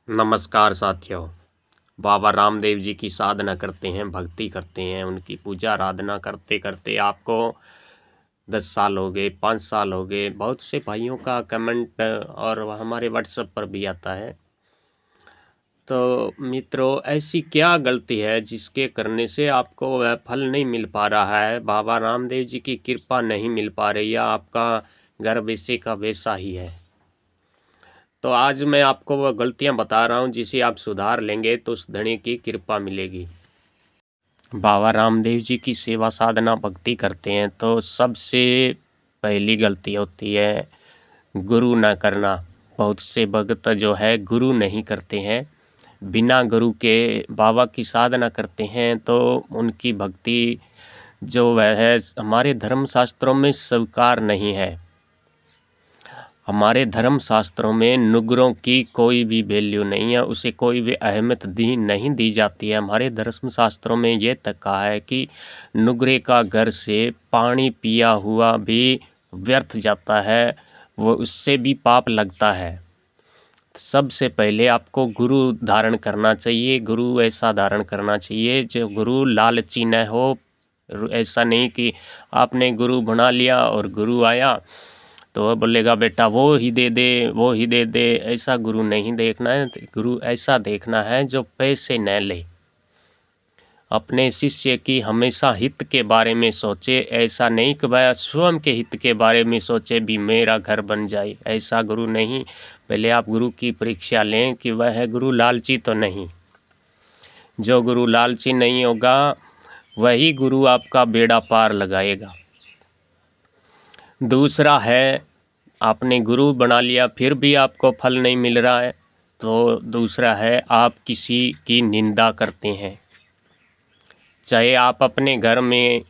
नमस्कार साथियों। बाबा रामदेव जी की साधना करते हैं, भक्ति करते हैं, उनकी पूजा आराधना करते करते आपको 10 साल हो गए, 5 साल हो गए। बहुत से भाइयों का कमेंट और हमारे व्हाट्सएप पर भी आता है। तो मित्रों, ऐसी क्या गलती है जिसके करने से आपको वह फल नहीं मिल पा रहा है, बाबा रामदेव जी की कृपा नहीं मिल पा रही, या आपका घर वैसे का वैसा ही है? तो आज मैं आपको वह गलतियां बता रहा हूं जिसे आप सुधार लेंगे तो उस धनी की कृपा मिलेगी। बाबा रामदेव जी की सेवा साधना भक्ति करते हैं तो सबसे पहली गलती होती है गुरु न करना। बहुत से भक्त जो है गुरु नहीं करते हैं, बिना गुरु के बाबा की साधना करते हैं तो उनकी भक्ति जो वह है हमारे धर्म शास्त्रों में स्वीकार नहीं है। हमारे धर्म शास्त्रों में नुगरों की कोई भी वैल्यू नहीं है, उसे कोई भी अहमियत नहीं दी जाती है। हमारे धर्म शास्त्रों में ये तक कहा है कि नुगरे का घर से पानी पिया हुआ भी व्यर्थ जाता है, वो उससे भी पाप लगता है। सबसे पहले आपको गुरु धारण करना चाहिए। गुरु ऐसा धारण करना चाहिए जो गुरु लालची न हो। ऐसा नहीं कि आपने गुरु बना लिया और गुरु आया तो वह बोलेगा बेटा वो ही दे दे, वो ही दे दे। ऐसा गुरु नहीं देखना है। गुरु ऐसा देखना है जो पैसे न ले, अपने शिष्य की हमेशा हित के बारे में सोचे। ऐसा नहीं कि वह स्वयं के हित के बारे में सोचे भी मेरा घर बन जाए, ऐसा गुरु नहीं। पहले आप गुरु की परीक्षा लें कि वह गुरु लालची तो नहीं। जो गुरु लालची नहीं होगा वही गुरु आपका बेड़ा पार लगाएगा। दूसरा है, आपने गुरु बना लिया फिर भी आपको फल नहीं मिल रहा है तो दूसरा है आप किसी की निंदा करते हैं। चाहे आप अपने घर में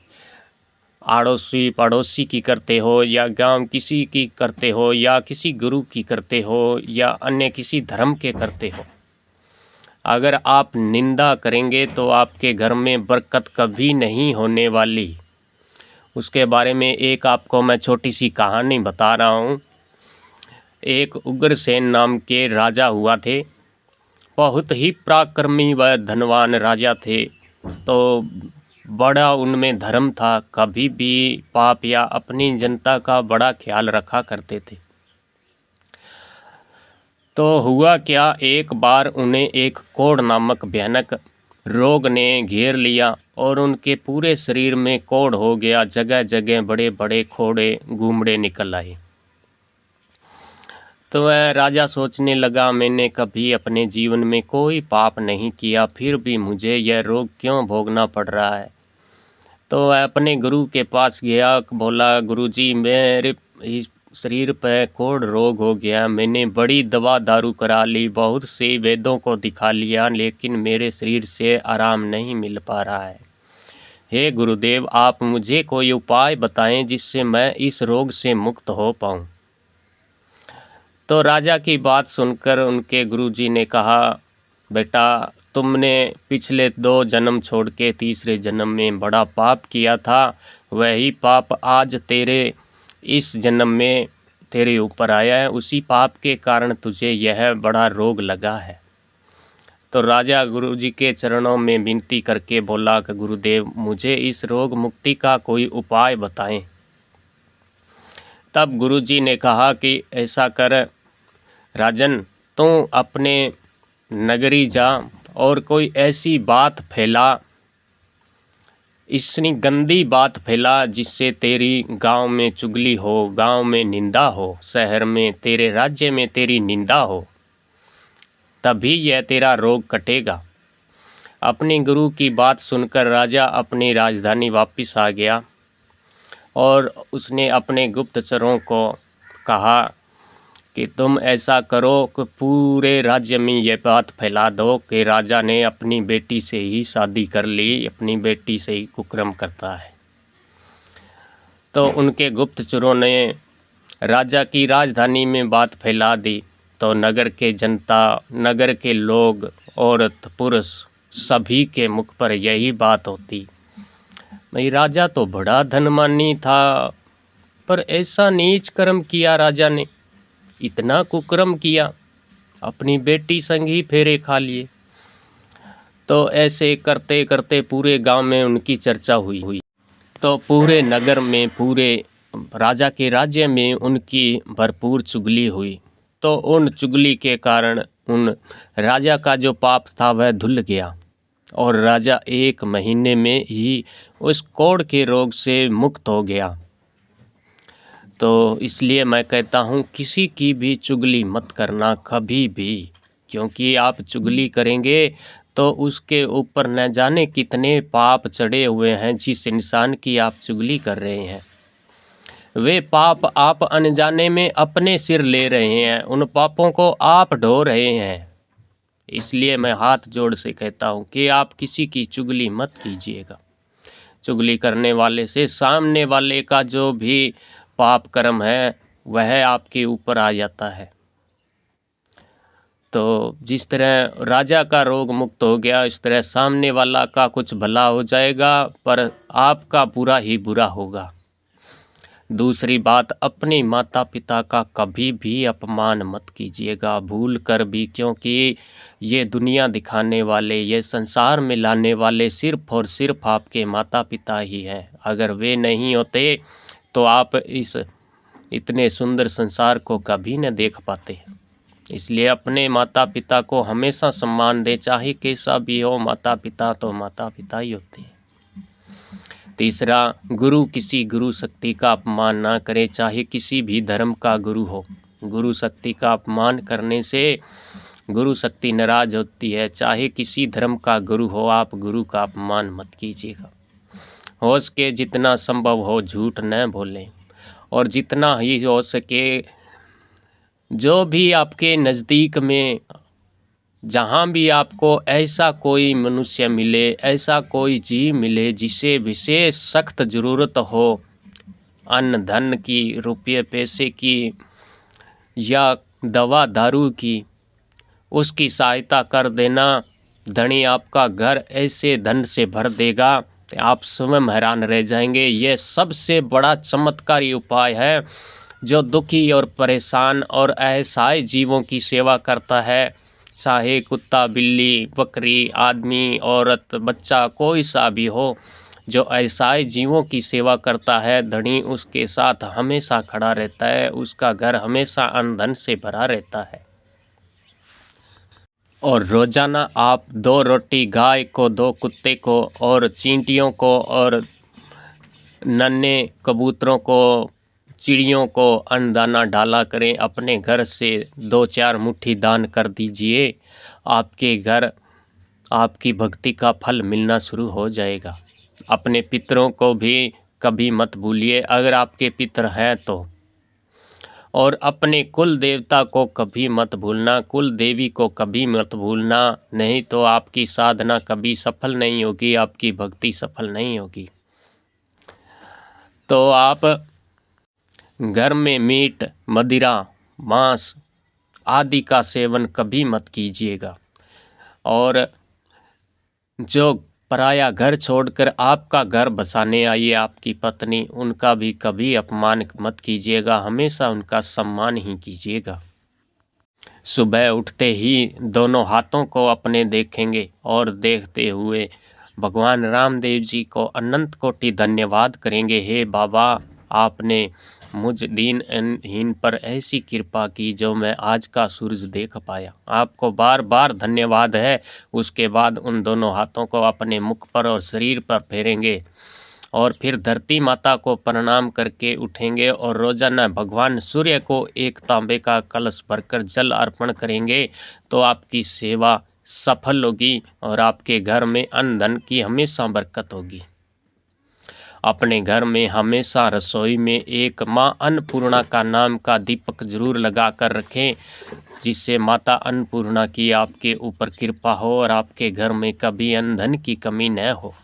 आड़ोसी पड़ोसी की करते हो या गांव किसी की करते हो या किसी गुरु की करते हो या अन्य किसी धर्म के करते हो, अगर आप निंदा करेंगे तो आपके घर में बरकत कभी नहीं होने वाली। उसके बारे में एक आपको मैं छोटी सी कहानी बता रहा हूँ। एक उग्रसेन नाम के राजा हुआ थे। बहुत ही पराक्रमी व धनवान राजा थे। तो बड़ा उनमें धर्म था, कभी भी पाप या अपनी जनता का बड़ा ख्याल रखा करते थे। तो हुआ क्या, एक बार उन्हें एक कोढ़ नामक भयानक रोग ने घेर लिया और उनके पूरे शरीर में कोढ़ हो गया। जगह जगह बड़े बड़े खोड़े गुमड़े निकल आए। तो वह राजा सोचने लगा, मैंने कभी अपने जीवन में कोई पाप नहीं किया, फिर भी मुझे यह रोग क्यों भोगना पड़ रहा है। तो वह अपने गुरु के पास गया, बोला गुरुजी मेरे इस शरीर पर कोढ़ रोग हो गया, मैंने बड़ी दवा दारू करा ली, बहुत से वैद्यों को दिखा लिया, लेकिन मेरे शरीर से आराम नहीं मिल पा रहा है। हे गुरुदेव, आप मुझे कोई उपाय बताएं जिससे मैं इस रोग से मुक्त हो पाऊं। तो राजा की बात सुनकर उनके गुरुजी ने कहा, बेटा तुमने पिछले 2 जन्म छोड़ के तीसरे जन्म में बड़ा पाप किया था, वही पाप आज तेरे इस जन्म में तेरे ऊपर आया है, उसी पाप के कारण तुझे यह बड़ा रोग लगा है। तो राजा गुरुजी के चरणों में विनती करके बोला कि गुरुदेव मुझे इस रोग मुक्ति का कोई उपाय बताएं। तब गुरुजी ने कहा कि ऐसा कर राजन, तू अपने नगरी जा और कोई ऐसी बात फैला, इतनी गंदी बात फैला जिससे तेरी गांव में चुगली हो, गांव में निंदा हो, शहर में तेरे राज्य में तेरी निंदा हो, तभी यह तेरा रोग कटेगा। अपने गुरु की बात सुनकर राजा अपनी राजधानी वापस आ गया और उसने अपने गुप्तचरों को कहा कि तुम ऐसा करो कि पूरे राज्य में ये बात फैला दो कि राजा ने अपनी बेटी से ही शादी कर ली, अपनी बेटी से ही कुकर्म करता है। तो उनके गुप्तचरों ने राजा की राजधानी में बात फैला दी। तो नगर के जनता, नगर के लोग, औरत पुरुष सभी के मुख पर यही बात होती, भाई राजा तो बड़ा धनमानी था, पर ऐसा नीच कर्म किया राजा ने, इतना कुकर्म किया, अपनी बेटी संग ही फेरे खा लिए। तो ऐसे करते करते पूरे गांव में उनकी चर्चा हुई। तो पूरे नगर में, पूरे राजा के राज्य में उनकी भरपूर चुगली हुई। तो उन चुगली के कारण उन राजा का जो पाप था वह धुल गया और राजा 1 महीने में ही उस कोढ़ के रोग से मुक्त हो गया। तो इसलिए मैं कहता हूँ, किसी की भी चुगली मत करना कभी भी, क्योंकि आप चुगली करेंगे तो उसके ऊपर न जाने कितने पाप चढ़े हुए हैं। जिस इंसान की आप चुगली कर रहे हैं, वे पाप आप अनजाने में अपने सिर ले रहे हैं, उन पापों को आप ढो रहे हैं। इसलिए मैं हाथ जोड़ से कहता हूँ कि आप किसी की चुगली मत कीजिएगा। चुगली करने वाले से सामने वाले का जो भी पाप कर्म है वह आपके ऊपर आ जाता है। तो जिस तरह राजा का रोग मुक्त हो गया, इस तरह सामने वाला का कुछ भला हो जाएगा, पर आपका बुरा ही बुरा होगा। दूसरी बात, अपने माता पिता का कभी भी अपमान मत कीजिएगा भूल कर भी, क्योंकि ये दुनिया दिखाने वाले, ये संसार में लाने वाले सिर्फ और सिर्फ आपके माता पिता ही हैं। अगर वे नहीं होते तो आप इस इतने सुंदर संसार को कभी न देख पाते। इसलिए अपने माता पिता को हमेशा सम्मान दे, चाहे कैसा भी हो। माता पिता तो माता पिता ही होते हैं। तीसरा, गुरु किसी गुरु शक्ति का अपमान ना करे, चाहे किसी भी धर्म का गुरु हो। गुरु शक्ति का अपमान करने से गुरु शक्ति नाराज होती है। चाहे किसी धर्म का गुरु हो, आप गुरु का अपमान मत कीजिएगा। हो सके जितना संभव हो झूठ न बोलें, और जितना ही हो सके जो भी आपके नज़दीक में, जहाँ भी आपको ऐसा कोई मनुष्य मिले, ऐसा कोई जीव मिले जिसे विशेष सख्त ज़रूरत हो अन्न धन की, रुपये पैसे की या दवा दारू की, उसकी सहायता कर देना। धनी आपका घर ऐसे धन से भर देगा कि आप स्वयं हैरान रह जाएंगे। यह सबसे बड़ा चमत्कारी उपाय है जो दुखी और परेशान और असहाय जीवों की सेवा करता है। चाहे कुत्ता, बिल्ली, बकरी, आदमी, औरत, बच्चा, कोई सा भी हो, जो असहाय जीवों की सेवा करता है, धनी उसके साथ हमेशा खड़ा रहता है। उसका घर हमेशा अन्न धन से भरा रहता है। और रोजाना आप 2 रोटी गाय को, 2 कुत्ते को और चींटियों को और नन्हे कबूतरों को, चिड़ियों को अन्नदाना डाला करें। अपने घर से 2-4 मुट्ठी दान कर दीजिए। आपके घर आपकी भक्ति का फल मिलना शुरू हो जाएगा। अपने पितरों को भी कभी मत भूलिए अगर आपके पितर हैं तो। और अपने कुल देवता को कभी मत भूलना, कुल देवी को कभी मत भूलना, नहीं तो आपकी साधना कभी सफल नहीं होगी, आपकी भक्ति सफल नहीं होगी। तो आप घर में मीट, मदिरा, मांस आदि का सेवन कभी मत कीजिएगा। और जो पराया घर छोड़कर आपका घर बसाने आई है आपकी पत्नी, उनका भी कभी अपमान मत कीजिएगा, हमेशा उनका सम्मान ही कीजिएगा। सुबह उठते ही दोनों हाथों को अपने देखेंगे और देखते हुए भगवान रामदेव जी को अनंत कोटि धन्यवाद करेंगे। हे बाबा, आपने मुझ दीनहीन पर ऐसी कृपा की जो मैं आज का सूरज देख पाया। आपको बार बार धन्यवाद है। उसके बाद उन दोनों हाथों को अपने मुख पर और शरीर पर फेरेंगे और फिर धरती माता को प्रणाम करके उठेंगे और रोजाना भगवान सूर्य को 1 तांबे का कलश भरकर जल अर्पण करेंगे। तो आपकी सेवा सफल होगी और आपके घर में अन्न धन की हमेशा बरकत होगी। अपने घर में हमेशा रसोई में एक माँ अन्नपूर्णा का नाम का दीपक जरूर लगा कर रखें, जिससे माता अन्नपूर्णा की आपके ऊपर कृपा हो और आपके घर में कभी अन्न धन की कमी न हो।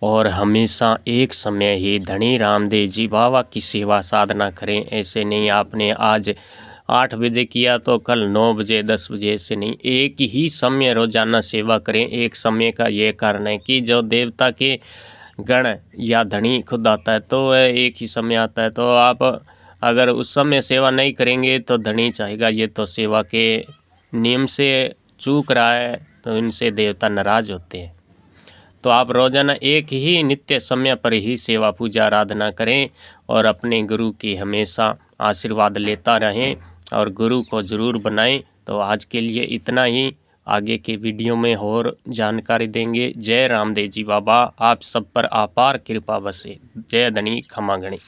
और हमेशा एक समय ही धनी रामदेव जी बाबा की सेवा साधना करें। ऐसे नहीं आपने आज 8 बजे किया तो कल 9 बजे, 10 बजे, ऐसे नहीं। एक ही समय रोजाना सेवा करें। एक समय का ये कारण है कि जो देवता के गण या धनी खुद आता है तो वह एक ही समय आता है। तो आप अगर उस समय सेवा नहीं करेंगे तो धनी चाहेगा ये तो सेवा के नियम से चूक रहा है तो इनसे देवता नाराज होते हैं। तो आप रोजाना एक ही नित्य समय पर ही सेवा पूजा आराधना करें और अपने गुरु की हमेशा आशीर्वाद लेता रहें और गुरु को ज़रूर बनाएं। तो आज के लिए इतना ही, आगे के वीडियो में और जानकारी देंगे। जय रामदेव जी बाबा, आप सब पर अपार कृपा बसे। जय धनी खमा गणी।